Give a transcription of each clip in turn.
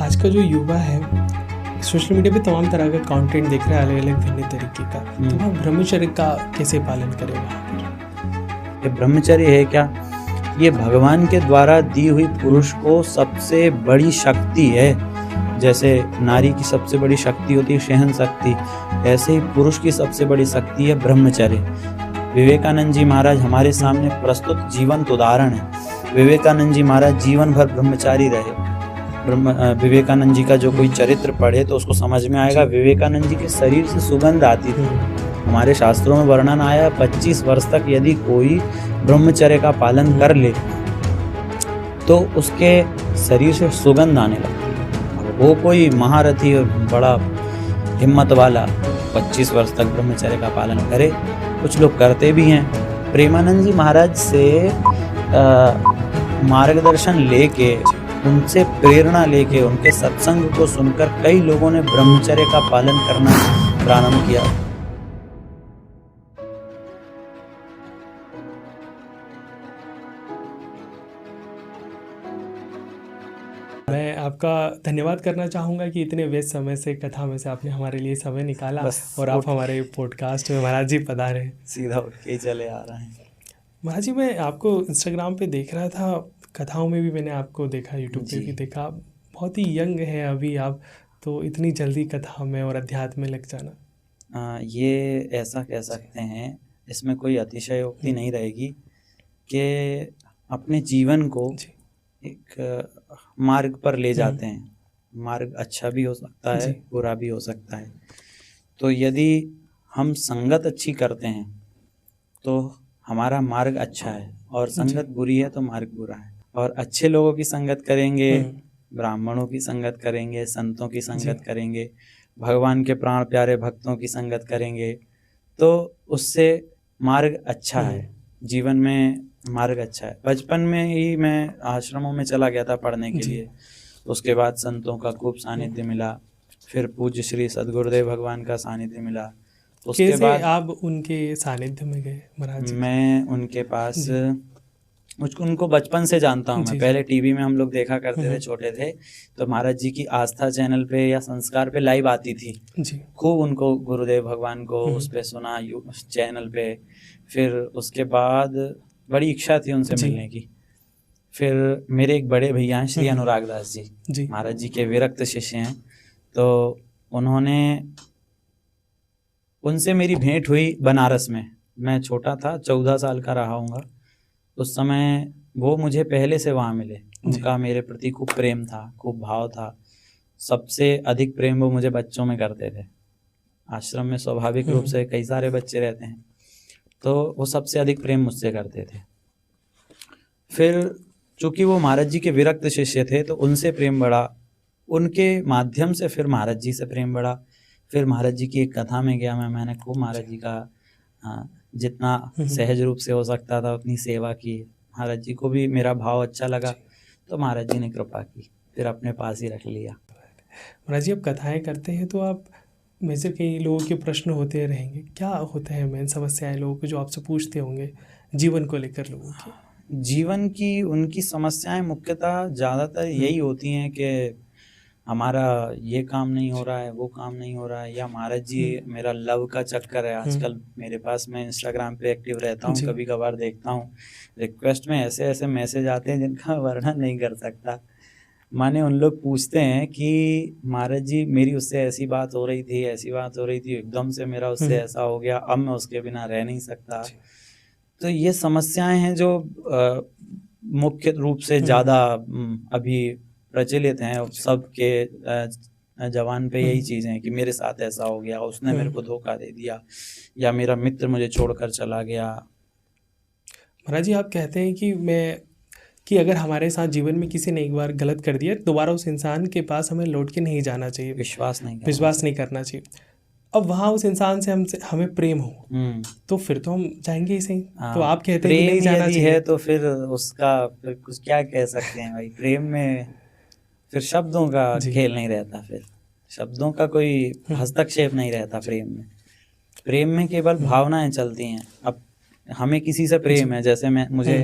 आज का जो युवा है सोशल मीडिया पे तमाम तरह का कंटेंट देख रहा है, अलग अलग भिन्न तरीके का, तो वह ब्रह्मचर्य का कैसे पालन करे वहाँ पर? ये ब्रह्मचर्य है क्या? ये भगवान के द्वारा दी हुई पुरुष को सबसे बड़ी शक्ति है। जैसे नारी की सबसे बड़ी शक्ति होती है सहन शक्ति, ऐसे ही पुरुष की सबसे बड़ी शक्ति है ब्रह्मचर्य। विवेकानंद जी महाराज हमारे सामने प्रस्तुत जीवंत उदाहरण है। विवेकानंद जी महाराज जीवन भर ब्रह्मचारी रहे। विवेकानंद जी का जो कोई चरित्र पढ़े तो उसको समझ में आएगा, विवेकानंद जी के शरीर से सुगंध आती थी। हमारे शास्त्रों में वर्णन आया 25 वर्ष तक यदि कोई ब्रह्मचर्य का पालन कर ले तो उसके शरीर से सुगंध आने लगती है। वो कोई महारथी और बड़ा हिम्मत वाला 25 वर्ष तक ब्रह्मचर्य का पालन करे, कुछ लोग करते भी हैं। प्रेमानंद जी महाराज से मार्गदर्शन लेके, उनसे प्रेरणा लेके, उनके सत्संग को सुनकर कई लोगों ने ब्रह्मचर्य का पालन करना प्रारंभ किया। मैं आपका धन्यवाद करना चाहूँगा कि इतने व्यस्त समय से कथा में से आपने हमारे लिए समय निकाला और आप हमारे पॉडकास्ट में महाराज जी पधारे। सीधा उठ के चले आ रहे हैं। महाराज जी, मैं आपको इंस्टाग्राम पे देख रहा था, कथाओं में भी मैंने आपको देखा, यूट्यूब पे भी देखा। बहुत ही यंग है अभी आप, तो इतनी जल्दी कथा में और अध्यात्म में लग जाना। ये ऐसा कह सकते हैं, इसमें कोई अतिशयोक्ति नहीं रहेगी कि अपने जीवन को एक मार्ग पर ले जाते हैं। मार्ग अच्छा भी हो सकता है, बुरा भी हो सकता है। तो यदि हम संगत अच्छी करते हैं तो हमारा मार्ग अच्छा है, और संगत बुरी है तो मार्ग बुरा है। और अच्छे लोगों की संगत करेंगे, ब्राह्मणों की संगत करेंगे, संतों की संगत करेंगे, भगवान के प्राण प्यारे भक्तों की संगत करेंगे, तो उससे मार्ग अच्छा है, जीवन में मार्ग अच्छा है। बचपन में ही मैं आश्रमों में चला गया था पढ़ने के लिए, उसके बाद संतों का खूब सानिध्य मिला, फिर पूज्य श्री सद्गुरुदेव भगवान का सानिध्य मिला। उसके बाद आप उनके सानिध्य में गए महाराज? मैं उनके पास उनको बचपन से जानता हूँ। मैं पहले टीवी में हम लोग देखा करते थे, छोटे थे तो महाराज जी की आस्था चैनल पे या संस्कार पे लाइव आती थी। खूब उनको, गुरुदेव भगवान को उस पे सुना चैनल पे। फिर उसके बाद बड़ी इच्छा थी उनसे मिलने की। फिर मेरे एक बड़े भैया हैं श्री अनुराग दास जी, महाराज जी के विरक्त शिष्य हैं, तो उनसे मेरी भेंट हुई बनारस में। मैं छोटा था, 14 साल का रहा हूँगा उस समय। वो मुझे पहले से वहाँ मिले, उनका मेरे प्रति खूब प्रेम था, खूब भाव था। सबसे अधिक प्रेम वो मुझे बच्चों में करते थे। आश्रम में स्वाभाविक रूप से कई सारे बच्चे रहते हैं, तो वो सबसे अधिक प्रेम मुझसे करते थे। फिर चूँकि वो महाराज जी के विरक्त शिष्य थे तो उनसे प्रेम बढ़ा, उनके माध्यम से फिर महाराज जी से प्रेम बढ़ा। फिर महाराज जी की एक कथा में गया मैंने खूब महाराज जी का जितना सहज रूप से हो सकता था उतनी सेवा की। महाराज जी को भी मेरा भाव अच्छा लगा, तो महाराज जी ने कृपा की, फिर अपने पास ही रख लिया। महाराज जी, आप कथाएं करते हैं तो आप में से कई लोगों के प्रश्न होते रहेंगे, क्या होते हैं मेन समस्याएं लोगों को जो आपसे पूछते होंगे जीवन को लेकर? लोगों की जीवन की उनकी समस्याएं मुख्यतः ज़्यादातर यही होती हैं कि हमारा ये काम नहीं हो रहा है, वो काम नहीं हो रहा है, या महाराज जी मेरा लव का चक्कर है आजकल मेरे पास। मैं इंस्टाग्राम पे एक्टिव रहता हूँ, कभी कभार देखता हूँ रिक्वेस्ट में ऐसे ऐसे मैसेज आते हैं जिनका वर्णन नहीं कर सकता। माने उन लोग पूछते हैं कि महाराज जी मेरी उससे ऐसी बात हो रही थी, ऐसी बात हो रही थी, एकदम से मेरा उससे ऐसा हो गया, अब मैं उसके बिना रह नहीं सकता। तो ये समस्याएं हैं जो मुख्य रूप से ज़्यादा अभी प्रचलित हैं सबके जवान पे। यही चीज़ें हैं कि मेरे साथ ऐसा हो गया, उसने मेरे को धोखा दे दिया, या मेरा मित्र मुझे छोड़कर चला गया। महाराज जी, आप कहते हैं कि अगर हमारे साथ जीवन में किसी ने एक बार गलत कर दिया, दोबारा उस इंसान के पास हमें लौट के नहीं जाना चाहिए, विश्वास नहीं करना चाहिए। अब वहाँ उस इंसान से हमें प्रेम हो तो फिर तो हम चाहेंगे ही सही। तो आप कहते हैं कि नहीं जाना चाहिए, है तो फिर उसका फिर कुछ क्या कह सकते हैं भाई। प्रेम में फिर शब्दों का खेल नहीं रहता, फिर शब्दों का कोई हस्तक्षेप नहीं रहता। प्रेम में केवल भावनाएं चलती हैं। अब हमें किसी से प्रेम है, जैसे मुझे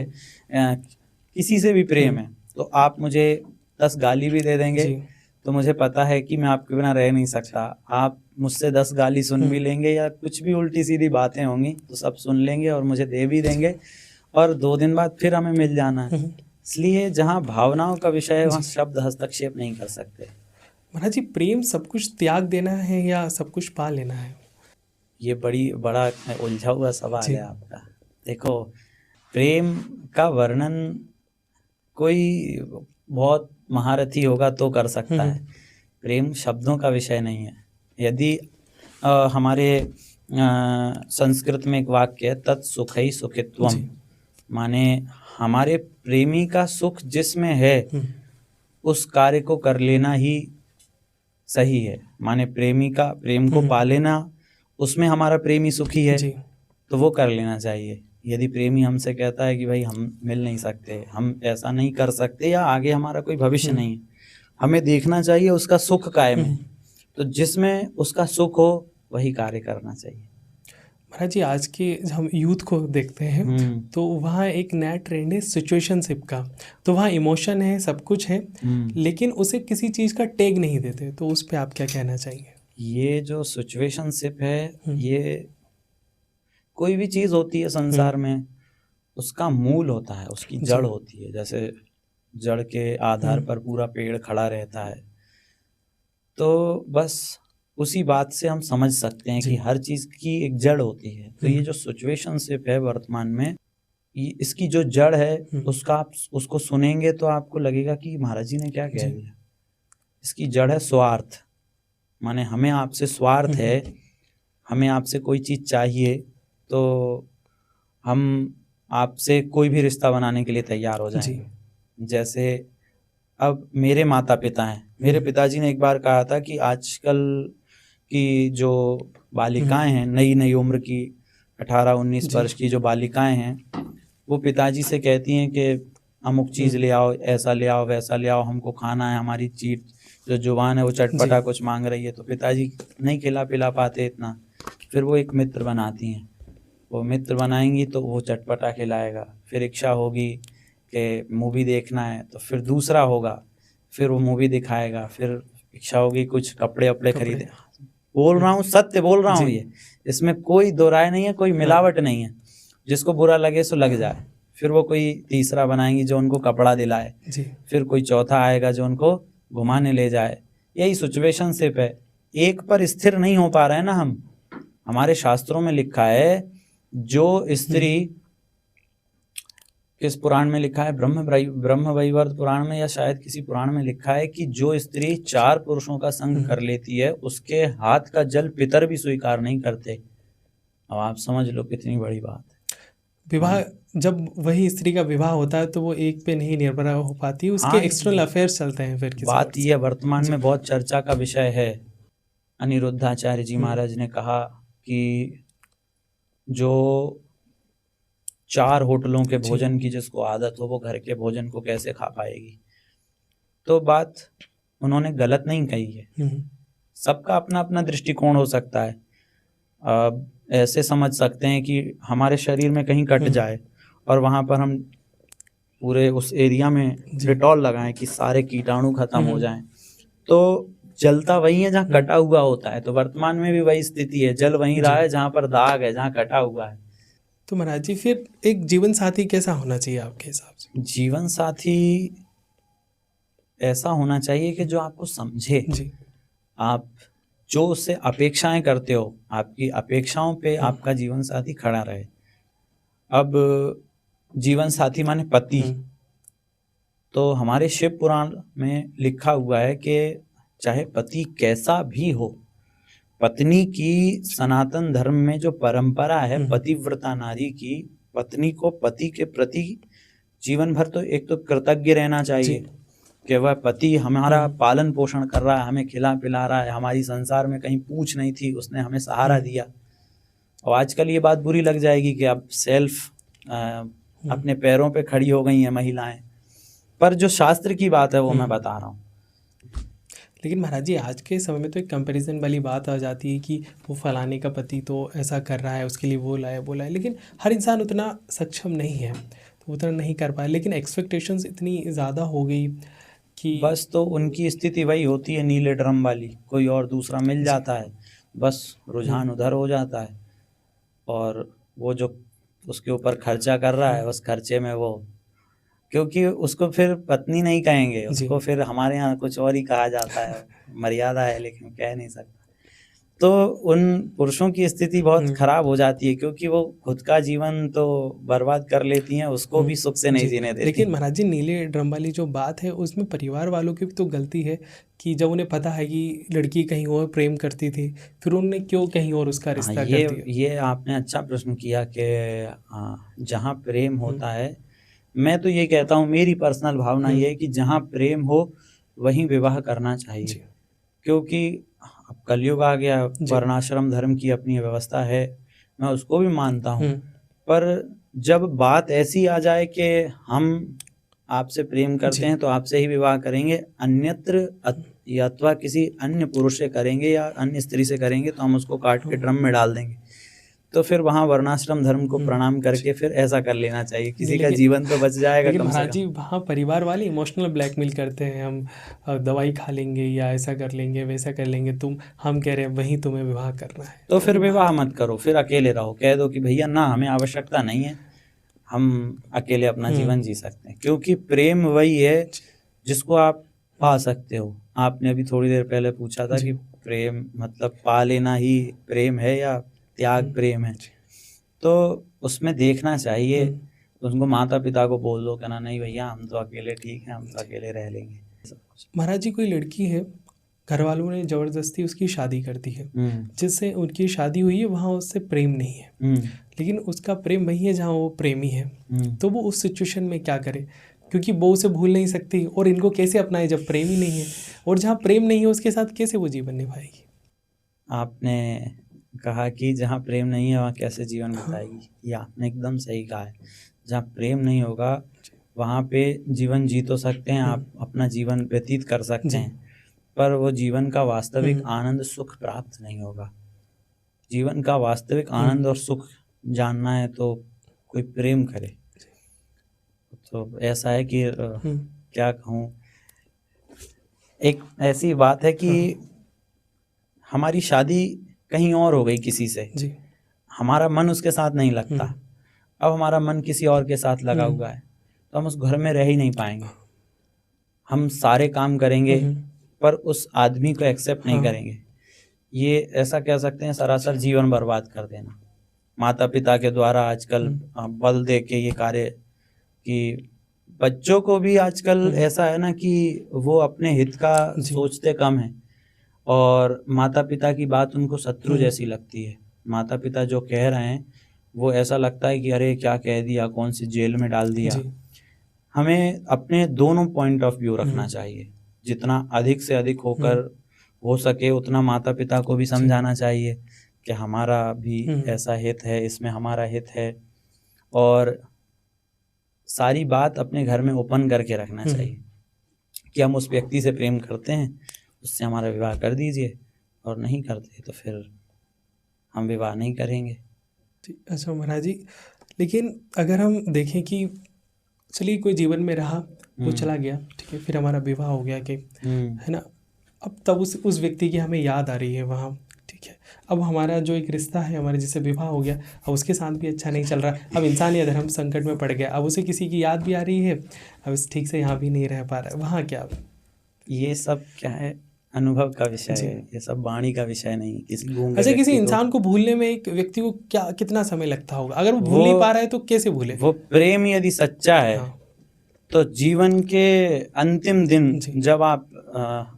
किसी से भी प्रेम है, तो आप मुझे 10 गाली भी दे देंगे तो मुझे पता है कि मैं आपके बिना रह नहीं सकता। आप मुझसे 10 गाली सुन भी लेंगे या कुछ भी उल्टी सीधी बातें होंगी तो सब सुन लेंगे और मुझे दे भी देंगे, और 2 दिन बाद फिर हमें मिल जाना है। इसलिए जहाँ भावनाओं का विषय है वहाँ शब्द हस्तक्षेप नहीं कर सकते। महाराज जी, प्रेम सब कुछ त्याग देना है या सब कुछ पा लेना है? ये बड़ा उलझा हुआ सवाल जी। है आपका। देखो, प्रेम का वर्णन कोई बहुत महारथी होगा तो कर सकता है। प्रेम शब्दों का विषय नहीं है। यदि हमारे संस्कृत में एक वाक्य है, तत् सुखई सुखित्वम, जी। माने हमारे प्रेमी का सुख जिसमें है उस कार्य को कर लेना ही सही है। माने प्रेमी का प्रेम को पा लेना, उसमें हमारा प्रेमी सुखी है जी। तो वो कर लेना चाहिए। यदि प्रेमी हमसे कहता है कि भाई हम मिल नहीं सकते, हम ऐसा नहीं कर सकते, या आगे हमारा कोई भविष्य नहीं है, हमें देखना चाहिए उसका सुख कायम है, तो जिसमें उसका सुख हो वही कार्य करना चाहिए। महाराज जी, आज के हम यूथ को देखते हैं तो वहाँ एक नया ट्रेंड है सिचुएशनशिप का। तो वहाँ इमोशन है, सब कुछ है, लेकिन उसे किसी चीज़ का टैग नहीं देते। तो उस पर आप क्या कहना चाहिए? ये जो सिचुएशनशिप है, ये कोई भी चीज़ होती है संसार में, उसका मूल होता है, उसकी जड़ होती है। जैसे जड़ के आधार पर पूरा पेड़ खड़ा रहता है, तो बस उसी बात से हम समझ सकते हैं कि हर चीज़ की एक जड़ होती है। तो ये जो सिचुएशनशिप है वर्तमान में, इसकी जो जड़ है उसका आप उसको सुनेंगे तो आपको लगेगा कि महाराज जी ने क्या कह दिया। इसकी जड़ है स्वार्थ, माने हमें आपसे स्वार्थ है, हमें आपसे कोई चीज़ चाहिए तो हम आपसे कोई भी रिश्ता बनाने के लिए तैयार हो जाएंगे। जैसे अब मेरे माता पिता हैं, मेरे पिताजी ने एक बार कहा था कि आजकल की जो बालिकाएं हैं, नई नई उम्र की 18-19 वर्ष की जो बालिकाएं हैं, वो पिताजी से कहती हैं कि अमुक चीज़ ले आओ, ऐसा ले आओ, वैसा ले आओ, हमको खाना है, हमारी चीट जो जुबान है वो चटपटा कुछ मांग रही है। तो पिताजी नहीं खिला पिला पाते इतना, फिर वो एक मित्र बनाती हैं, वो मित्र बनाएंगी तो वो चटपटा खिलाएगा। फिर इच्छा होगी कि मूवी देखना है तो फिर दूसरा होगा, फिर वो मूवी दिखाएगा। फिर इच्छा होगी कुछ कपड़े वपड़े खरीदे। बोल रहा हूँ, सत्य बोल रहा हूँ, ये इसमें कोई दो राय नहीं है, कोई मिलावट नहीं है। जिसको बुरा लगे सो लग जाए। फिर वो कोई तीसरा बनाएंगी जो उनको कपड़ा दिलाए, फिर कोई चौथा आएगा जो उनको घुमाने ले जाए। यही सिचुएशनशिप है, एक पर स्थिर नहीं हो पा रहे हैं ना हम। हमारे शास्त्रों में लिखा है, जो स्त्री, किस पुराण में लिखा है, ब्रह्म वैवर्त पुराण में या शायद किसी पुराण में लिखा है कि जो स्त्री 4 पुरुषों का संग कर लेती है उसके हाथ का जल पितर भी स्वीकार नहीं करते। अब आप समझ लो कितनी बड़ी बात है। विवाह, जब वही स्त्री का विवाह होता है तो वो एक पे नहीं निर्भर हो पाती, उसके एक्सटर्नल अफेयर्स चलते हैं। फिर बात ये वर्तमान में बहुत चर्चा का विषय है। अनिरुद्धाचार्य जी महाराज ने कहा कि जो 4 होटलों के भोजन की जिसको आदत हो वो घर के भोजन को कैसे खा पाएगी। तो बात उन्होंने गलत नहीं कही है, सबका अपना अपना दृष्टिकोण हो सकता है। अब ऐसे समझ सकते हैं कि हमारे शरीर में कहीं कट जाए और वहाँ पर हम पूरे उस एरिया में डेटॉल लगाएं कि सारे कीटाणु खत्म हो जाएं, तो जलता वही है जहाँ कटा हुआ होता है। तो वर्तमान में भी वही स्थिति है, जल वहीं रहा है जहाँ पर दाग है, जहाँ कटा हुआ है। तो महाराज जी, फिर एक जीवन साथी कैसा होना चाहिए आपके हिसाब से? जीवन साथी ऐसा होना चाहिए कि जो आपको समझे, आप जो उससे अपेक्षाएं करते हो, आपकी अपेक्षाओं पे आपका जीवन साथी खड़ा रहे। अब जीवन साथी माने पति, तो हमारे शिव पुराण में लिखा हुआ है कि चाहे पति कैसा भी हो, पत्नी की सनातन धर्म में जो परंपरा है पतिव्रता नारी की, पत्नी को पति के प्रति जीवन भर तो एक तो कृतज्ञ रहना चाहिए कि वह पति हमारा पालन पोषण कर रहा है, हमें खिला पिला रहा है, हमारी संसार में कहीं पूछ नहीं थी, उसने हमें सहारा दिया। और आजकल ये बात बुरी लग जाएगी कि अब सेल्फ अपने पैरों पे खड़ी हो गई हैं महिलाएं, पर जो शास्त्र की बात है वो मैं बता रहा हूँ। लेकिन महाराज जी, आज के समय में तो एक कंपैरिजन वाली बात आ जाती है कि वो फलाने का पति तो ऐसा कर रहा है, उसके लिए वो लाए, लेकिन हर इंसान उतना सक्षम नहीं है, तो उतना नहीं कर पाए। लेकिन एक्सपेक्टेशंस इतनी ज़्यादा हो गई कि बस तो उनकी स्थिति वही होती है नीले ड्रम वाली, कोई और दूसरा मिल जाता है, बस रुझान उधर हो जाता है, और वो जो उसके ऊपर खर्चा कर रहा है उस खर्चे में वो, क्योंकि उसको फिर पत्नी नहीं कहेंगे, उसको फिर हमारे यहाँ कुछ और ही कहा जाता है, मर्यादा है लेकिन कह नहीं सकता। तो उन पुरुषों की स्थिति बहुत खराब हो जाती है, क्योंकि वो खुद का जीवन तो बर्बाद कर लेती हैं, उसको भी सुख से नहीं जीने देती। लेकिन महाराज जी, नीले ड्रम वाली जो बात है उसमें परिवार वालों की भी तो गलती है कि जब उन्हें पता है कि लड़की कहीं और प्रेम करती थी, फिर उन्होंने क्यों कहीं और उसका रिश्ता कर दिया। ये आपने अच्छा प्रश्न किया कि जहाँ प्रेम होता है, मैं तो ये कहता हूँ, मेरी पर्सनल भावना ये है कि जहाँ प्रेम हो वहीं विवाह करना चाहिए, क्योंकि अब कलयुग आ गया, वर्णाश्रम धर्म की अपनी व्यवस्था है, मैं उसको भी मानता हूँ, पर जब बात ऐसी आ जाए कि हम आपसे प्रेम करते हैं तो आपसे ही विवाह करेंगे, अन्यत्र अथवा किसी अन्य पुरुष से करेंगे या अन्य स्त्री से करेंगे तो हम उसको काट के ड्रम में डाल देंगे, तो फिर वहाँ वर्णाश्रम धर्म को प्रणाम करके फिर ऐसा कर लेना चाहिए, किसी का जीवन तो बच जाएगा। लेकिन महाराज जी, वहाँ परिवार वाले इमोशनल ब्लैकमेल करते हैं, हम दवाई खा लेंगे या ऐसा कर लेंगे वैसा कर लेंगे, हम कह रहे हैं वहीं तुम्हें विवाह करना है, तो फिर विवाह मत करो, फिर अकेले रहो, कह दो कि भैया ना, हमें आवश्यकता नहीं है, हम अकेले अपना जीवन जी सकते हैं, क्योंकि प्रेम वही है जिसको आप पा सकते हो। आपने अभी थोड़ी देर पहले पूछा था कि प्रेम मतलब पा लेना ही प्रेम है या त्याग प्रेम है, तो उसमें देखना चाहिए, उनको माता पिता को बोल दो, कहना नहीं भैया हम तो अकेले ठीक हैं, हम तो अकेले रह लेंगे। महाराज जी, कोई लड़की है, घर वालों ने जबरदस्ती उसकी शादी कर दी है, जिससे उनकी शादी हुई है, वहाँ उससे प्रेम नहीं है, लेकिन उसका प्रेम वही है जहाँ वो प्रेमी है, तो वो उस सिचुएशन में क्या करे, क्योंकि वो उसे भूल नहीं सकती, और इनको कैसे अपनाए जब प्रेम ही नहीं है, और जहाँ प्रेम नहीं है उसके साथ कैसे वो जीवन निभाएगी। आपने कहा कि जहाँ प्रेम नहीं है वहाँ कैसे जीवन बिताएगी, ये आपने एकदम सही कहा है। जहाँ प्रेम नहीं होगा वहाँ पे जीवन जी तो सकते हैं, आप अपना जीवन व्यतीत कर सकते हैं, पर वो जीवन का वास्तविक आनंद सुख प्राप्त नहीं होगा। जीवन का वास्तविक आनंद और सुख जानना है तो कोई प्रेम करे। तो ऐसा है कि क्या कहूँ, एक ऐसी बात है कि हमारी शादी कहीं और हो गई किसी से, हमारा मन उसके साथ नहीं लगता, अब हमारा मन किसी और के साथ लगा हुआ है, तो हम उस घर में रह ही नहीं पाएंगे। हम सारे काम करेंगे पर उस आदमी को एक्सेप्ट नहीं करेंगे। ये ऐसा कह सकते हैं सरासर जीवन बर्बाद कर देना। माता पिता के द्वारा आजकल बल दे के ये कार्य, कि बच्चों को भी आजकल ऐसा है ना कि वो अपने हित का सोचते कम है, और माता पिता की बात उनको शत्रु जैसी लगती है। माता पिता जो कह रहे हैं वो ऐसा लगता है कि अरे क्या कह दिया, कौन सी जेल में डाल दिया। हमें अपने दोनों पॉइंट ऑफ व्यू रखना चाहिए, जितना अधिक से अधिक होकर हो सके उतना माता पिता को भी समझाना चाहिए कि हमारा भी ऐसा हित है, इसमें हमारा हित है, और सारी बात अपने घर में ओपन करके रखना चाहिए कि हम उस व्यक्ति से प्रेम करते हैं, उससे हमारा विवाह कर दीजिए, और नहीं करते तो फिर हम विवाह नहीं करेंगे। अच्छा महाराज जी, लेकिन अगर हम देखें कि चलिए कोई जीवन में रहा, वो चला गया, ठीक है, फिर हमारा विवाह हो गया कि है ना, अब तब उस व्यक्ति की हमें याद आ रही है वहाँ, ठीक है, अब हमारा जो एक रिश्ता है हमारे जिससे विवाह हो गया, अब उसके साथ भी अच्छा नहीं चल रहा, अब इंसान या धर्म संकट में पड़ गया, अब उसे किसी की याद भी आ रही है, अब ठीक से यहाँ भी नहीं रह पा रहा है, वहाँ क्या? ये सब क्या है, अनुभव का विषय है, ये सब वाणी का विषय नहीं। अच्छा, किसी इंसान को भूलने में एक व्यक्ति को क्या कितना समय लगता होगा? अगर वो भूल नहीं पा रहा है तो कैसे भूले? वो प्रेम यदि सच्चा है तो जीवन के अंतिम दिन जब आप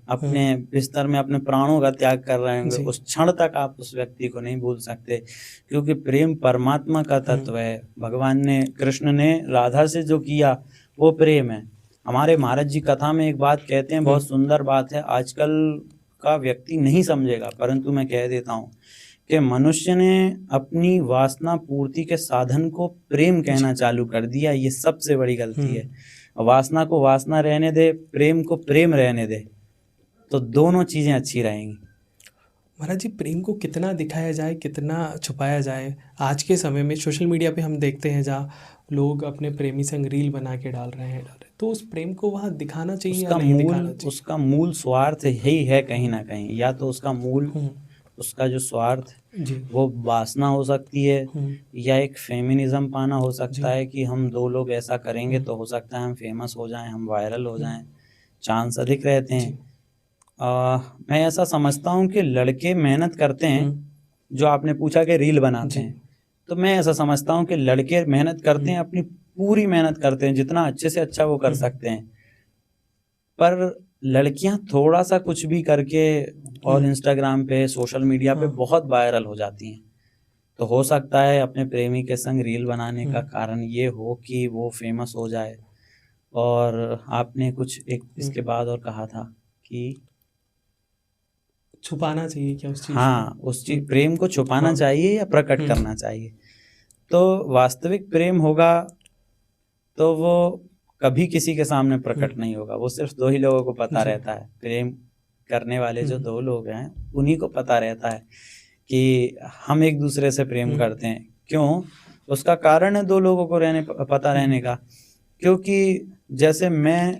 अपने बिस्तर में अपने प्राणों का त्याग कर रहे होंगे, उस क्षण तक आप उस व्यक्ति को नहीं भूल सकते, क्योंकि प्रेम परमात्मा का तत्व है। भगवान ने, कृष्ण ने राधा से जो किया वो प्रेम है। हमारे महाराज जी कथा में एक बात कहते हैं, बहुत सुंदर बात है, आजकल का व्यक्ति नहीं समझेगा, परंतु मैं कह देता हूँ कि मनुष्य ने अपनी वासना पूर्ति के साधन को प्रेम कहना चालू कर दिया। ये सबसे बड़ी गलती है। वासना को वासना रहने दे, प्रेम को प्रेम रहने दे, तो दोनों चीज़ें अच्छी रहेंगी। महाराज जी, प्रेम को कितना दिखाया जाए, कितना छुपाया जाए? आज के समय में सोशल मीडिया पे हम देखते हैं जहाँ लोग अपने प्रेमी संग रील बना के डाल रहे हैं, तो उस प्रेम को वहाँ दिखाना चाहिए या उसका नहीं मूल दिखाना चाहिए? उसका मूल स्वार्थ यही है कहीं ना कहीं, या तो उसका मूल उसका जो स्वार्थ जी। वो वासना हो सकती है, या एक फेमिनिज्म पाना हो सकता जी। है कि हम दो लोग ऐसा करेंगे तो हो सकता है हम फेमस हो जाएं, हम वायरल हो जाएं, चांस अधिक रहते हैं। मैं ऐसा समझता हूँ कि लड़के मेहनत करते हैं, जो आपने पूछा कि रील बनाते हैं, तो मैं ऐसा समझता हूँ कि लड़के मेहनत करते हैं, अपनी पूरी मेहनत करते हैं, जितना अच्छे से अच्छा वो कर सकते हैं। पर लड़कियां थोड़ा सा कुछ भी करके और इंस्टाग्राम पे, सोशल मीडिया पे बहुत वायरल हो जाती हैं। तो हो सकता है अपने प्रेमी के संग रील बनाने का कारण ये हो कि वो फेमस हो जाए। और आपने कुछ एक इसके बाद और कहा था कि छुपाना चाहिए क्या उस चीज़ हाँ, उस चीज प्रेम को छुपाना चाहिए या प्रकट करना चाहिए। तो वास्तविक प्रेम होगा तो वो कभी किसी के सामने प्रकट नहीं होगा, वो सिर्फ दो ही लोगों को पता रहता है। प्रेम करने वाले जो दो लोग हैं उन्हीं को पता रहता है कि हम एक दूसरे से प्रेम करते हैं। क्यों? उसका कारण है दो लोगों को पता रहने का। क्योंकि जैसे मैं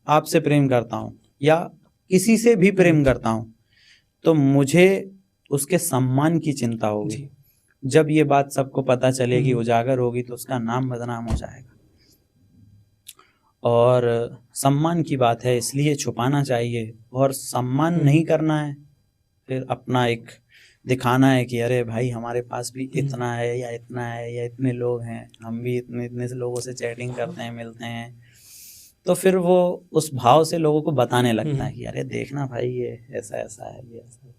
आपसे प्रेम करता हूँ या किसी से भी प्रेम करता हूँ, तो मुझे उसके सम्मान की चिंता होगी। जब ये बात सबको पता चलेगी, उजागर होगी, तो उसका नाम बदनाम हो जाएगा। और सम्मान की बात है, इसलिए छुपाना चाहिए। और सम्मान नहीं करना है, फिर अपना एक दिखाना है कि अरे भाई हमारे पास भी इतना है या इतना है या इतने लोग हैं, हम भी इतने इतने से लोगों से चैटिंग करते हैं, मिलते हैं। तो फिर वो उस भाव से लोगों को बताने लगता है कि अरे देखना भाई ये ऐसा ऐसा है, ये ऐसा है।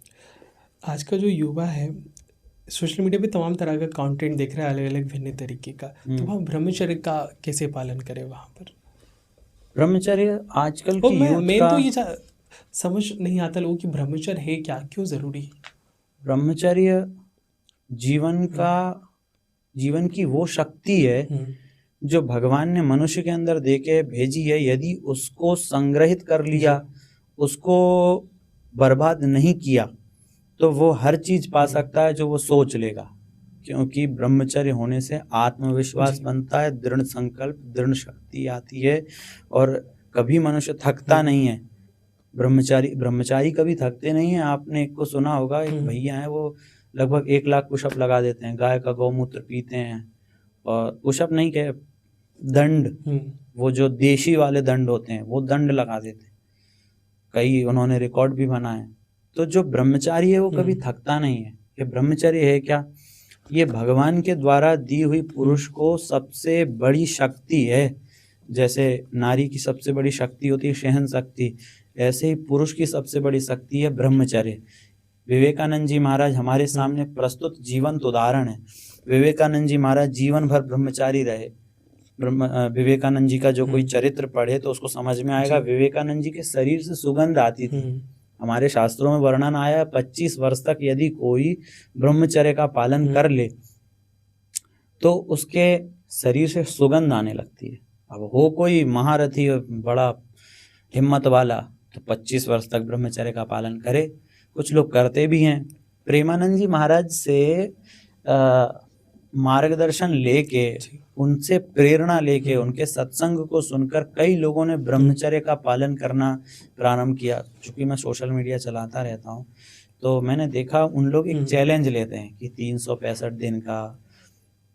आज का जो युवा है सोशल मीडिया पे तमाम तरह का कंटेंट देख रहा है, अलग अलग भिन्न तरीके का, तो वहाँ ब्रह्मचर्य का कैसे पालन करे? वहाँ पर ब्रह्मचर्य आजकल की यूथ मेन का तो ये समझ नहीं आता लोगों की ब्रह्मचर्य है क्या, क्यों जरूरी? ब्रह्मचर्य जीवन की वो शक्ति है जो भगवान ने मनुष्य के अंदर देके भेजी है। यदि उसको संग्रहित कर लिया, उसको बर्बाद नहीं किया, तो वो हर चीज पा सकता है जो वो सोच लेगा। क्योंकि ब्रह्मचर्य होने से आत्मविश्वास बनता है, दृढ़ संकल्प, दृढ़ शक्ति आती है, और कभी मनुष्य थकता नहीं है। ब्रह्मचारी कभी थकते नहीं है। आपने एक को सुना होगा, एक भैया है, वो लगभग 1 लाख पुशअप लगा देते हैं, गाय का गौमूत्र पीते हैं। और पुशअप नहीं कहे, दंड, वो जो देशी वाले दंड होते हैं वो दंड लगा देते हैं। कई उन्होंने रिकॉर्ड भी बनाए। तो जो ब्रह्मचारी है वो कभी थकता नहीं है। ये ब्रह्मचर्य है क्या? ये भगवान के द्वारा दी हुई पुरुष को सबसे बड़ी शक्ति है। जैसे नारी की सबसे बड़ी शक्ति होती है सहन शक्ति, ऐसे ही पुरुष की सबसे बड़ी शक्ति है ब्रह्मचर्य। विवेकानंद जी महाराज हमारे सामने प्रस्तुत जीवंत उदाहरण है। विवेकानंद जी महाराज जीवन भर ब्रह्मचारी रहे। विवेकानंद जी का जो कोई चरित्र पढ़े तो उसको समझ में आएगा, विवेकानंद जी के शरीर से सुगंध आती थी। हमारे शास्त्रों में वर्णन आया 25 वर्ष तक यदि कोई ब्रह्मचर्य का पालन कर ले तो उसके शरीर से सुगंध आने लगती है। अब हो कोई महारथी बड़ा हिम्मत वाला तो 25 वर्ष तक ब्रह्मचर्य का पालन करे। कुछ लोग करते भी हैं। प्रेमानंद जी महाराज से मार्गदर्शन लेके, उनसे प्रेरणा लेके, उनके सत्संग को सुनकर कई लोगों ने ब्रह्मचर्य का पालन करना प्रारंभ किया। क्योंकि मैं सोशल मीडिया चलाता रहता हूँ तो मैंने देखा उन लोग एक चैलेंज लेते हैं कि 365 दिन का,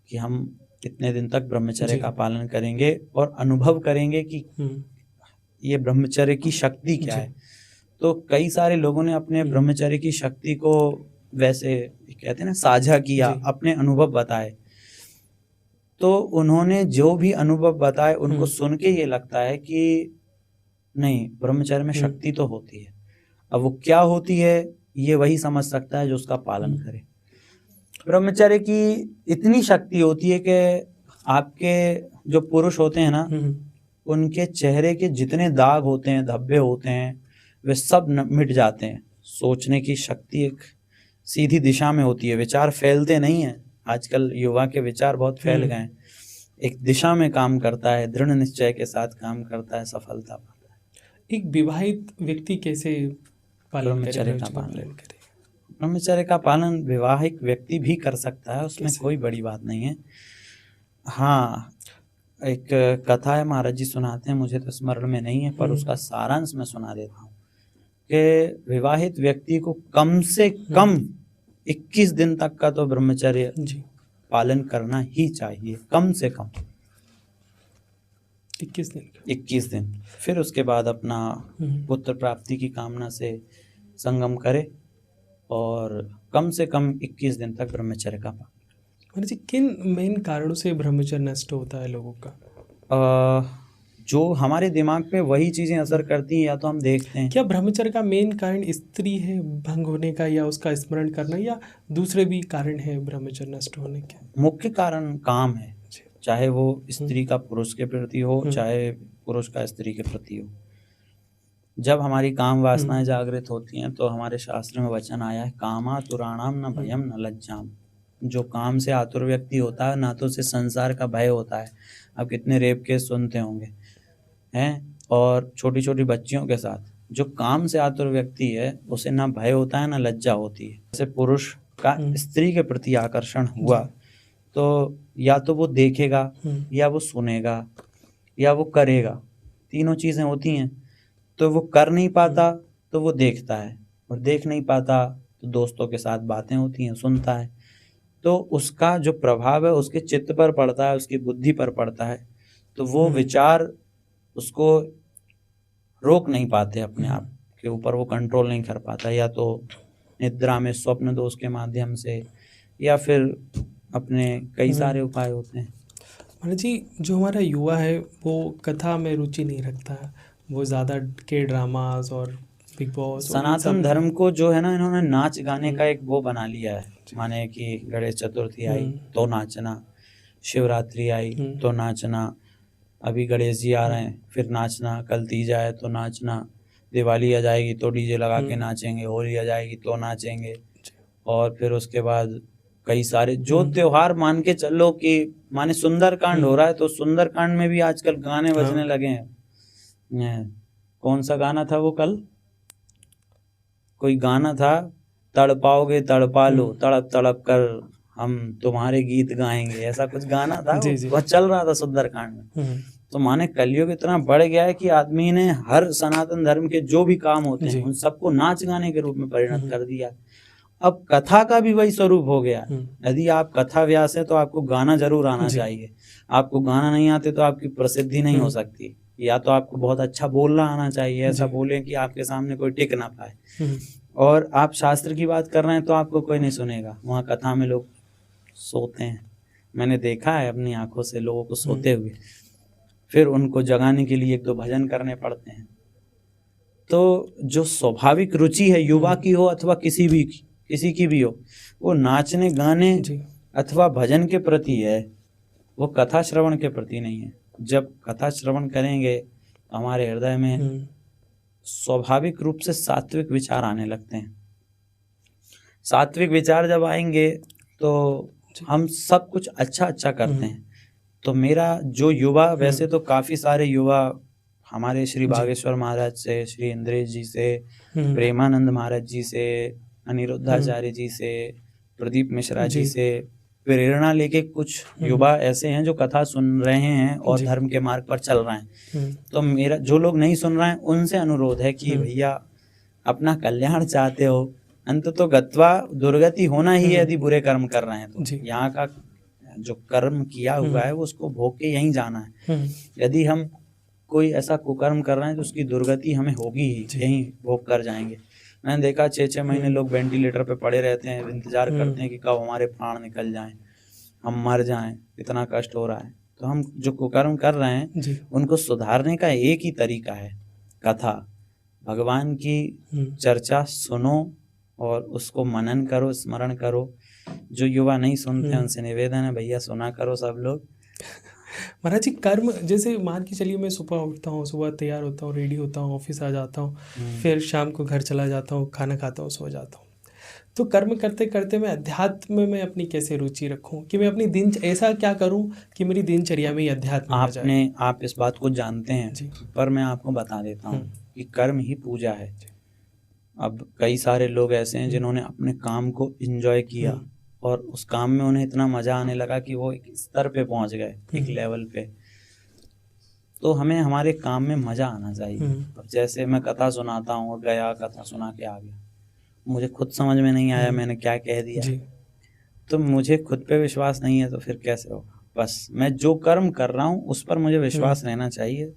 कि हम कितने दिन तक ब्रह्मचर्य का पालन करेंगे और अनुभव करेंगे कि ये ब्रह्मचर्य की शक्ति क्या है। तो कई सारे लोगों ने अपने ब्रह्मचर्य की शक्ति को वैसे कहते हैं ना साझा किया, अपने अनुभव बताए। तो उन्होंने जो भी अनुभव बताए उनको सुन के ये लगता है कि नहीं, ब्रह्मचर्य में शक्ति तो होती है। अब वो क्या होती है ये वही समझ सकता है जो उसका पालन करे। ब्रह्मचर्य की इतनी शक्ति होती है कि आपके जो पुरुष होते हैं ना, उनके चेहरे के जितने दाग होते हैं, धब्बे होते हैं, वे सब मिट जाते हैं। सोचने की शक्ति एक सीधी दिशा में होती है, विचार फैलते नहीं हैं। आजकल युवा के विचार बहुत फैल गए हैं। एक दिशा में काम करता है, दृढ़ निश्चय के साथ काम करता है, सफलता पाता है। एक विवाहित व्यक्ति कैसे ब्रह्मचर्य का पालन करे? ब्रह्मचर्य का पालन विवाहित व्यक्ति भी कर सकता है, उसमें कोई बड़ी बात नहीं है। हाँ, एक कथा है, महाराज जी सुनाते हैं, मुझे तो स्मरण में नहीं है, पर उसका सारांश मैं सुना देता हूँ कि विवाहित व्यक्ति को कम से कम 21 दिन तक का तो ब्रह्मचर्य पालन करना ही चाहिए, कम से कम 21 दिन। फिर उसके बाद अपना पुत्र प्राप्ति की कामना से संगम करे और कम से कम 21 दिन तक ब्रह्मचर्य का पालन। महाराज जी, किन मेन कारणों से ब्रह्मचर्य नष्ट होता है लोगों का? जो हमारे दिमाग पे वही चीजें असर करती हैं, या तो हम देखते हैं। क्या ब्रह्मचर्य का मेन कारण स्त्री है भंग होने का, या उसका स्मरण करना, या दूसरे भी कारण है ब्रह्मचर्य नष्ट होने के? मुख्य कारण काम है, चाहे वो स्त्री का पुरुष के प्रति हो, चाहे पुरुष का स्त्री के प्रति हो। जब हमारी काम वासनाएं जागृत होती हैं तो हमारे शास्त्र में वचन आया है, कामातुराणाम न भयम न लज्जाम। जो काम से आतुर व्यक्ति होता है ना तो उसे संसार का भय होता है। आप कितने रेप केस सुनते होंगे हैं, और छोटी छोटी बच्चियों के साथ। जो काम से आतुर व्यक्ति है उसे ना भय होता है ना लज्जा होती है। जैसे पुरुष का स्त्री के प्रति आकर्षण हुआ तो या तो वो देखेगा, या वो सुनेगा, या वो करेगा, तीनों चीजें होती हैं। तो वो कर नहीं पाता तो वो देखता है, और देख नहीं पाता तो दोस्तों के साथ बातें होती हैं, सुनता है। तो उसका जो प्रभाव है उसके चित्त पर पड़ता है, उसकी बुद्धि पर पड़ता है। तो वो विचार उसको रोक नहीं पाते, अपने आप के ऊपर वो कंट्रोल नहीं कर पाता, या तो निद्रा में स्वप्न दोष के माध्यम से, या फिर अपने कई सारे उपाय होते हैं। महाराज जी, जो हमारा युवा है वो कथा में रुचि नहीं रखता है, वो ज़्यादा के ड्रामास और बिग बॉस, सनातन धर्म को जो है ना, इन्होंने नाच गाने का एक वो बना लिया है। माने कि गणेश चतुर्थी आई तो नाचना, शिवरात्रि आई तो नाचना, अभी गणेश जी आ रहे हैं फिर नाचना, कल तीज आए तो नाचना, दिवाली आ जाएगी तो डीजे लगा के नाचेंगे, होली आ जाएगी तो नाचेंगे, और फिर उसके बाद कई सारे जो त्योहार मान के चलो कि माने सुंदरकांड हो रहा है तो सुंदरकांड में भी आजकल गाने बजने लगे हैं। कौन सा गाना था वो, कल कोई गाना था, तड़पाओगे तड़पा लो, तड़प तड़प कर हम तुम्हारे गीत गाएंगे, ऐसा कुछ गाना था। वो चल रहा था सुंदरकांड में। तो माने कलयुग इतना बढ़ गया है कि आदमी ने हर सनातन धर्म के जो भी काम होते हैं उन सबको नाच गाने के रूप में परिणत कर दिया। अब कथा का भी वही स्वरूप हो गया। यदि आप कथा व्यास है तो आपको गाना जरूर आना चाहिए। आपको गाना नहीं आते तो आपकी प्रसिद्धि नहीं हो सकती। या तो आपको बहुत अच्छा बोलना आना चाहिए, ऐसा बोले कि आपके सामने कोई टिक ना पाए। और आप शास्त्र की बात कर रहे हैं तो आपको कोई नहीं सुनेगा। वहाँ कथा में लोग सोते हैं, मैंने देखा है अपनी आंखों से लोगों को सोते हुए। फिर उनको जगाने के लिए एक दो भजन करने पड़ते हैं। तो जो स्वाभाविक रुचि है युवा की हो अथवा किसी की भी हो, वो नाचने गाने अथवा भजन के प्रति है, वो कथा श्रवण के प्रति नहीं है। जब कथा श्रवण करेंगे तो हमारे हृदय में स्वाभाविक रूप से सात्विक विचार आने लगते हैं। सात्विक विचार जब आएंगे तो हम सब कुछ अच्छा करते हैं। तो मेरा जो युवा, वैसे तो काफी सारे युवा हमारे श्री बागेश्वर महाराज से, श्री इंद्रेश जी से, प्रेमानंद महाराज जी से, अनिरुद्धाचार्य जी से, प्रदीप मिश्रा जी से प्रेरणा लेके कुछ युवा ऐसे हैं जो कथा सुन रहे हैं और धर्म के मार्ग पर चल रहे हैं। तो मेरा जो लोग नहीं सुन रहे हैं उनसे अनुरोध है कि भैया अपना कल्याण चाहते हो, अंत तो गत्वा दुर्गति होना ही है यदि बुरे कर्म कर रहे हैं तो। यहाँ का जो कर्म किया हुआ है वो उसको भोग के यहीं जाना है। यदि हम कोई ऐसा कुकर्म कर रहे हैं तो उसकी दुर्गति हमें होगी ही, यहीं भोग कर जाएंगे। मैंने देखा 6-6 महीने लोग वेंटिलेटर पे पड़े रहते हैं, इंतजार करते हैं कि कब हमारे प्राण निकल जाएं, हम मर जाएं, इतना कष्ट हो रहा है। तो हम जो कुकर्म कर रहे हैं उनको सुधारने का एक ही तरीका है, कथा। भगवान की चर्चा सुनो और उसको मनन करो, स्मरण करो। जो युवा नहीं सुनते हैं उनसे निवेदन है भैया सुना करो सब लोग। महाराज जी, कर्म जैसे मान के चलिए मैं सुबह उठता हूँ, सुबह तैयार होता हूँ, रेडी होता हूँ, ऑफिस आ जाता हूँ, फिर शाम को घर चला जाता हूँ, खाना खाता हूँ, सो जाता हूँ। तो कर्म करते करते मैं अध्यात्म में अपनी कैसे रुचि रखूँ कि मैं अपनी ऐसा क्या करूँ कि मेरी दिनचर्या में अध्यात्म आ जाए? आप इस बात को जानते हैं, पर मैं आपको बता देता हूँ कि कर्म ही पूजा है। अब कई सारे लोग ऐसे हैं जिन्होंने अपने काम को एंजॉय किया और उस काम में उन्हें इतना मजा आने लगा कि वो एक स्तर पे पहुंच गए, एक लेवल पे। तो हमें हमारे काम में मजा आना चाहिए। अब जैसे मैं कथा सुनाता हूँ और गया, कथा सुना के आ गया, मुझे खुद समझ में नहीं आया मैंने क्या कह दिया, तो मुझे खुद पे विश्वास नहीं है तो फिर कैसे होगा। बस मैं जो कर्म कर रहा हूँ उस पर मुझे विश्वास रहना चाहिए,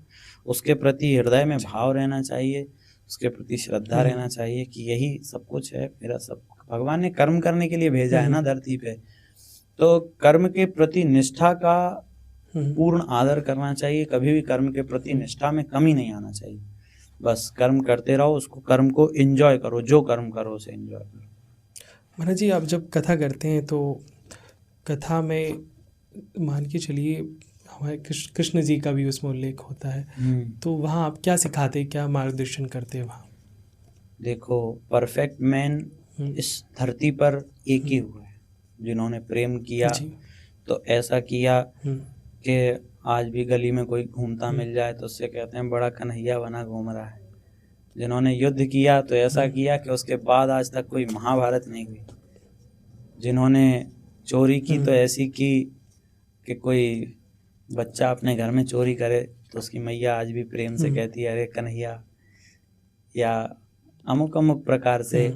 उसके प्रति हृदय में भाव रहना चाहिए, उसके प्रति श्रद्धा रहना चाहिए कि यही सब कुछ है मेरा। सब भगवान ने कर्म करने के लिए भेजा है ना धरती पे, तो कर्म के प्रति निष्ठा का पूर्ण आदर करना चाहिए। कभी भी कर्म के प्रति निष्ठा में कमी नहीं आना चाहिए। बस कर्म करते रहो, उसको कर्म को एंजॉय करो, जो कर्म करो उसे एंजॉय करो। महाराज जी, आप जब कथा करते हैं तो कथा में मान के चलिए हमारे कृष्ण जी का भी उसमें उल्लेख होता है, तो वहाँ आप क्या सिखाते, क्या मार्गदर्शन करते हैं वहाँ? देखो, परफेक्ट मैन इस धरती पर एक ही हुआ है जिन्होंने प्रेम किया, तो ऐसा किया कि आज भी गली में कोई घूमता मिल जाए तो उससे कहते हैं बड़ा कन्हैया बना घूम रहा है। जिन्होंने युद्ध किया तो ऐसा किया कि उसके बाद आज तक कोई महाभारत नहीं हुई। जिन्होंने चोरी की तो ऐसी की कि कोई बच्चा अपने घर में चोरी करे तो उसकी मैया आज भी प्रेम से कहती है अरे कन्हैया, या अमुक अमुक प्रकार से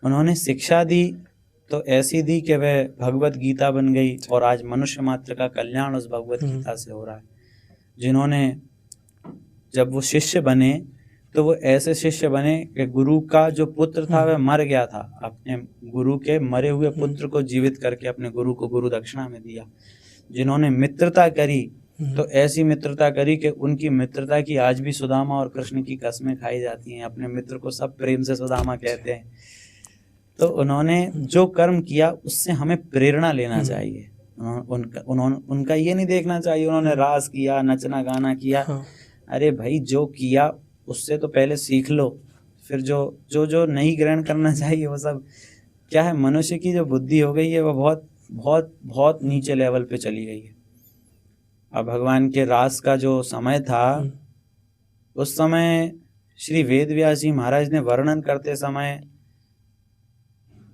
उन्होंने शिक्षा दी तो ऐसी दी कि वह भगवत गीता बन गई और आज मनुष्य मात्र का कल्याण उस भगवत गीता से हो रहा है। जिन्होंने जब वो शिष्य बने तो वो ऐसे शिष्य बने कि गुरु का जो पुत्र था वह मर गया था, अपने गुरु के मरे हुए पुत्र को जीवित करके अपने गुरु को गुरु दक्षिणा में दिया। जिन्होंने मित्रता करी तो ऐसी मित्रता करी कि उनकी मित्रता की आज भी सुदामा और कृष्ण की कस्में खाई जाती हैं। अपने मित्र को सब प्रेम से सुदामा कहते हैं। तो उन्होंने जो कर्म किया उससे हमें प्रेरणा लेना चाहिए। उनका ये नहीं देखना चाहिए उन्होंने रास किया, नचना गाना किया। अरे भाई, जो किया उससे तो पहले सीख लो, फिर जो नहीं ग्रहण करना चाहिए वो सब क्या है। मनुष्य की जो बुद्धि हो गई है वो बहुत बहुत बहुत नीचे लेवल पे चली गई है। अब भगवान के रास का जो समय था उस समय श्री वेद व्यास जी महाराज ने वर्णन करते समय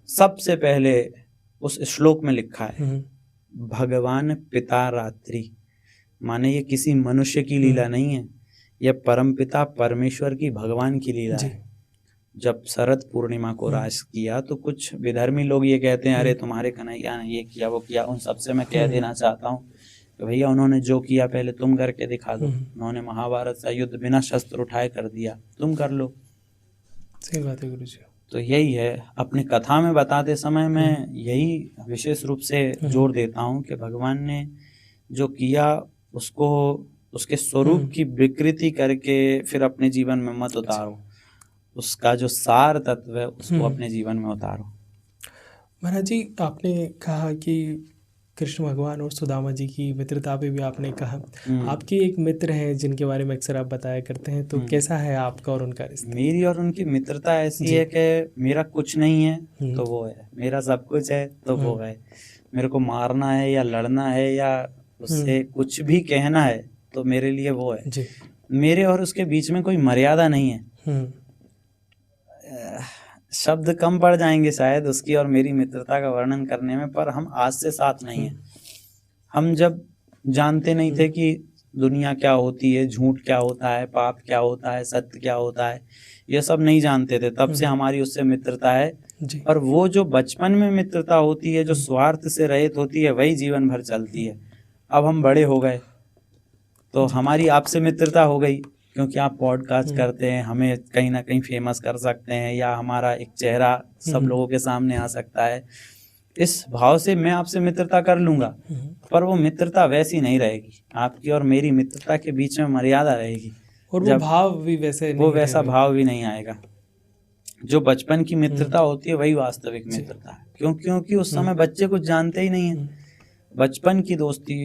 सबसे पहले उस श्लोक में लिखा है भगवान पिता रात्रि, माने ये किसी मनुष्य की लीला नहीं है, यह परम पिता परमेश्वर की भगवान की लीला है। जब शरद पूर्णिमा को रास किया तो कुछ विधर्मी लोग ये कहते हैं अरे तुम्हारे कन्हैया ने ये किया वो किया। उन सबसे मैं कह देना चाहता हूँ कि भैया उन्होंने जो किया पहले तुम करके दिखा दो। उन्होंने महाभारत का युद्ध बिना शस्त्र उठाए कर दिया, तुम कर लो। सही बात है गुरु जी। तो यही है, अपनी कथा में बताते समय मैं यही विशेष रूप से जोर देता हूँ कि भगवान ने जो किया उसको उसके स्वरूप की विकृति करके फिर अपने जीवन में मत उतारो। उसका जो सार तत्व है उसको अपने जीवन में उतारो। महाराज जी, आपने कहा कि कृष्ण भगवान और सुदामा जी की मित्रता पे भी आपने कहा, आपके एक मित्र हैं जिनके बारे में अक्सर आप बताया करते हैं, तो कैसा है आपका और उनका रिश्ता? मेरी और उनकी मित्रता ऐसी है कि मेरा कुछ नहीं है तो वो है, मेरा सब कुछ है तो वो है। मेरे को मारना है या लड़ना है या उससे कुछ भी कहना है तो मेरे लिए वो है जी। मेरे और उसके बीच में कोई मर्यादा नहीं है। शब्द कम पड़ जाएंगे शायद उसकी और मेरी मित्रता का वर्णन करने में, पर हम आज से साथ नहीं है। हम जब जानते नहीं थे कि दुनिया क्या होती है, झूठ क्या होता है, पाप क्या होता है, सत्य क्या होता है, ये सब नहीं जानते थे, तब से हमारी उससे मित्रता है। और वो जो बचपन में मित्रता होती है जो स्वार्थ से रहित होती है वही जीवन भर चलती है। अब हम बड़े हो गए तो हमारी आपसे मित्रता हो गई क्योंकि आप पॉडकास्ट करते हैं, हमें कहीं ना कहीं फेमस कर सकते हैं या हमारा एक चेहरा सब लोगों के सामने आ सकता है। इस भाव से मैं आपसे मित्रता कर लूंगा, पर वो मित्रता वैसी नहीं रहेगी। आपकी और मेरी मित्रता के बीच में मर्यादा रहेगी और वो भाव भी वैसा भाव भी नहीं आएगा। जो बचपन की मित्रता होती है वही वास्तविक मित्रता है, क्योंकि उस समय बच्चे कुछ जानते ही नहीं है। बचपन की दोस्ती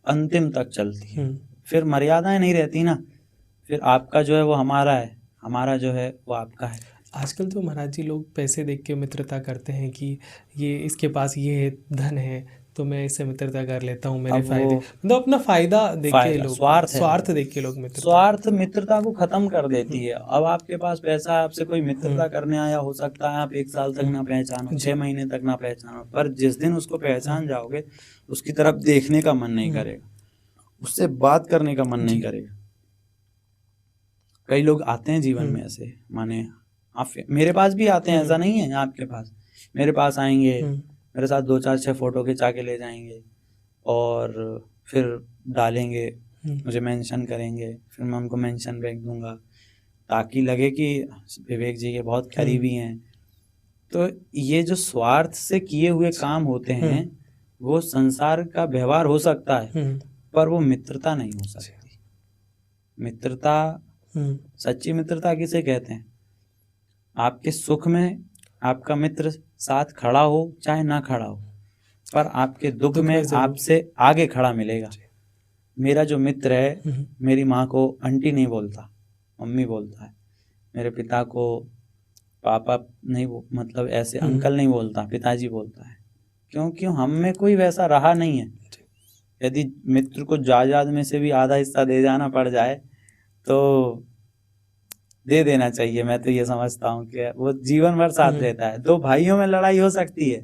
अंतिम तक चलती है, फिर मर्यादाएं नहीं रहती ना। फिर आपका जो है वो हमारा है, हमारा जो है वो आपका है। आजकल तो महाराज जी लोग पैसे देख के मित्रता करते हैं कि ये इसके पास ये धन है तो मैं इससे मित्रता कर लेता हूँ, मेरे फायदे, मतलब अपना फायदा देख के लोग, स्वार्थ देख के लोग स्वार्थ मित्रता को खत्म कर देती है। अब आपके पास पैसा है, आपसे कोई मित्रता करने आया, हो सकता है आप 1 साल तक ना पहचानो, 6 महीने तक ना पहचानो, पर जिस दिन उसको पहचान जाओगे उसकी तरफ देखने का मन नहीं करेगा, उससे बात करने का मन नहीं करेगा। कई लोग आते हैं जीवन में ऐसे, माने आप मेरे पास भी आते हैं, ऐसा नहीं है आपके पास, मेरे पास आएंगे, मेरे साथ 2 4 6 फोटो खिंचा के ले जाएंगे और फिर डालेंगे, मुझे मेंशन करेंगे, फिर मैं उनको मेंशन बैक दूंगा ताकि लगे कि विवेक जी ये बहुत करीबी हैं। तो ये जो स्वार्थ से किए हुए काम होते हैं वो संसार का व्यवहार हो सकता है पर वो मित्रता नहीं हो सकती। मित्रता, सच्ची मित्रता किसे कहते हैं? आपके सुख में आपका मित्र साथ खड़ा हो चाहे ना खड़ा हो, पर आपके दुख में आपसे आगे खड़ा मिलेगा। मेरा जो मित्र है, मेरी माँ को आंटी नहीं बोलता, मम्मी बोलता है। मेरे पिता को पापा नहीं, मतलब ऐसे अंकल नहीं बोलता, पिताजी बोलता है। क्योंकि हम में कोई वैसा रहा नहीं है। यदि मित्र को जायदाद में से भी आधा हिस्सा दे जाना पड़ जाए तो दे देना चाहिए। मैं तो ये समझता हूँ कि वो जीवन भर साथ रहता है। 2 भाइयों में लड़ाई हो सकती है,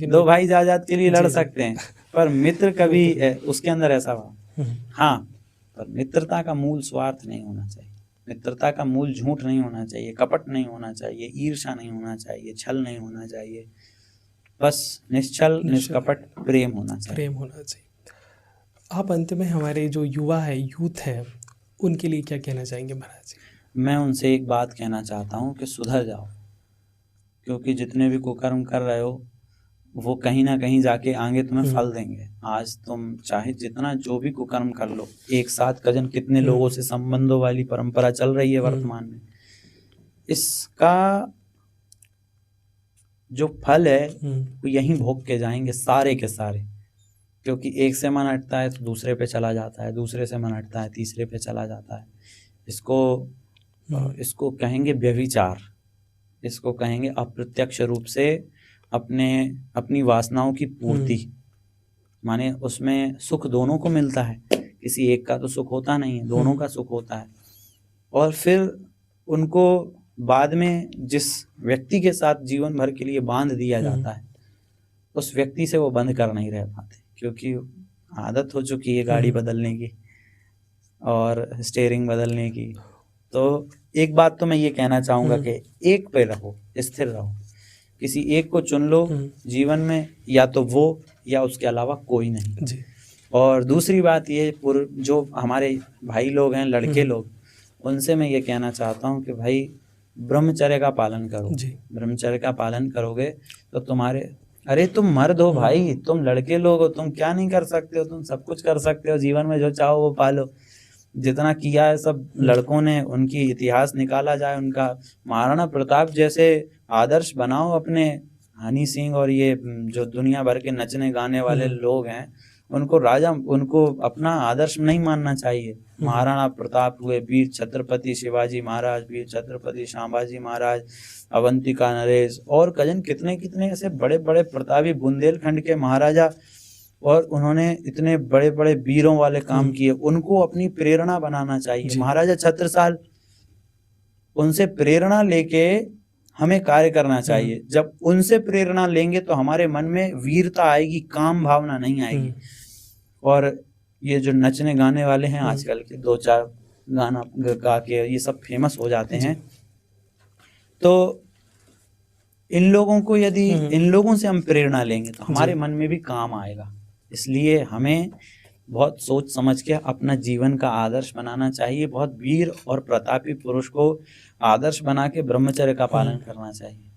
2 भाई जायदाद के लिए लड़ सकते हैं, पर मित्र कभी उसके अंदर ऐसा हुआ। हाँ, पर मित्रता का मूल स्वार्थ नहीं होना चाहिए, मित्रता का मूल झूठ नहीं होना चाहिए, कपट नहीं होना चाहिए, ईर्ष्या नहीं होना चाहिए, छल नहीं होना चाहिए, बस निश्चल निष्कपट प्रेम होना चाहिए। प्रेम होना चाहिए। आप अंत में हमारे जो युवा है, यूथ है, उनके लिए क्या कहना चाहेंगे महाराज जी? मैं उनसे एक बात कहना चाहता हूँ कि सुधर जाओ, क्योंकि जितने भी कुकर्म कर रहे हो वो कहीं ना कहीं जाके आगे तुम्हें फल देंगे। आज तुम चाहे जितना जो भी कुकर्म कर लो, एक साथ कजन कितने लोगों से संबंधों वाली परंपरा चल रही है वर्तमान में, इसका जो फल है वो यहीं भोग के जाएंगे सारे के सारे। क्योंकि एक से मन हटता है तो दूसरे पे चला जाता है, दूसरे से मन हटता है तीसरे पे चला जाता है। इसको कहेंगे व्यभिचार, इसको कहेंगे अप्रत्यक्ष रूप से अपनी वासनाओं की पूर्ति। माने उसमें सुख दोनों को मिलता है, किसी एक का तो सुख होता नहीं है, दोनों का सुख होता है। और फिर उनको बाद में जिस व्यक्ति के साथ जीवन भर के लिए बांध दिया जाता है, उस व्यक्ति से वो बंध कर नहीं रह पाते, क्योंकि आदत हो चुकी है गाड़ी बदलने की और स्टीयरिंग बदलने की। तो एक बात तो मैं ये कहना चाहूँगा कि एक पे रहो, स्थिर रहो, किसी एक को चुन लो जीवन में, या तो वो या उसके अलावा कोई नहीं जी। और दूसरी बात ये, जो हमारे भाई लोग हैं, लड़के लोग, उनसे मैं ये कहना चाहता हूँ कि भाई ब्रह्मचर्य का पालन करो। ब्रह्मचर्य का पालन करोगे तो तुम्हारे, अरे तुम मर्द हो भाई, तुम लड़के लोग हो, तुम क्या नहीं कर सकते हो? तुम सब कुछ कर सकते हो जीवन में, जो चाहो वो पालो। जितना किया है सब लड़कों ने, उनकी इतिहास निकाला जाए, उनका महाराणा प्रताप जैसे आदर्श बनाओ अपने। हनी सिंह और ये जो दुनिया भर के नचने गाने वाले लोग हैं, उनको अपना आदर्श नहीं मानना चाहिए। महाराणा प्रताप हुए, वीर छत्रपति शिवाजी महाराज, वीर छत्रपति संभाजी महाराज, अवंतिका नरेश और कजन कितने कितने ऐसे बड़े बड़े प्रतापी बुंदेलखंड के महाराजा, और उन्होंने इतने बड़े बड़े वीरों वाले काम किए, उनको अपनी प्रेरणा बनाना चाहिए। महाराजा छत्रसाल, उनसे प्रेरणा लेके हमें कार्य करना चाहिए। जब उनसे प्रेरणा लेंगे तो हमारे मन में वीरता आएगी, काम भावना नहीं आएगी। और ये जो नचने गाने वाले हैं आजकल के, 2-4 गाना गा के ये सब फेमस हो जाते हैं, तो इन लोगों को, यदि इन लोगों से हम प्रेरणा लेंगे तो हमारे मन में भी काम आएगा। इसलिए हमें बहुत सोच समझ के अपना जीवन का आदर्श बनाना चाहिए। बहुत वीर और प्रतापी पुरुष को आदर्श बना के ब्रह्मचर्य का पालन करना चाहिए।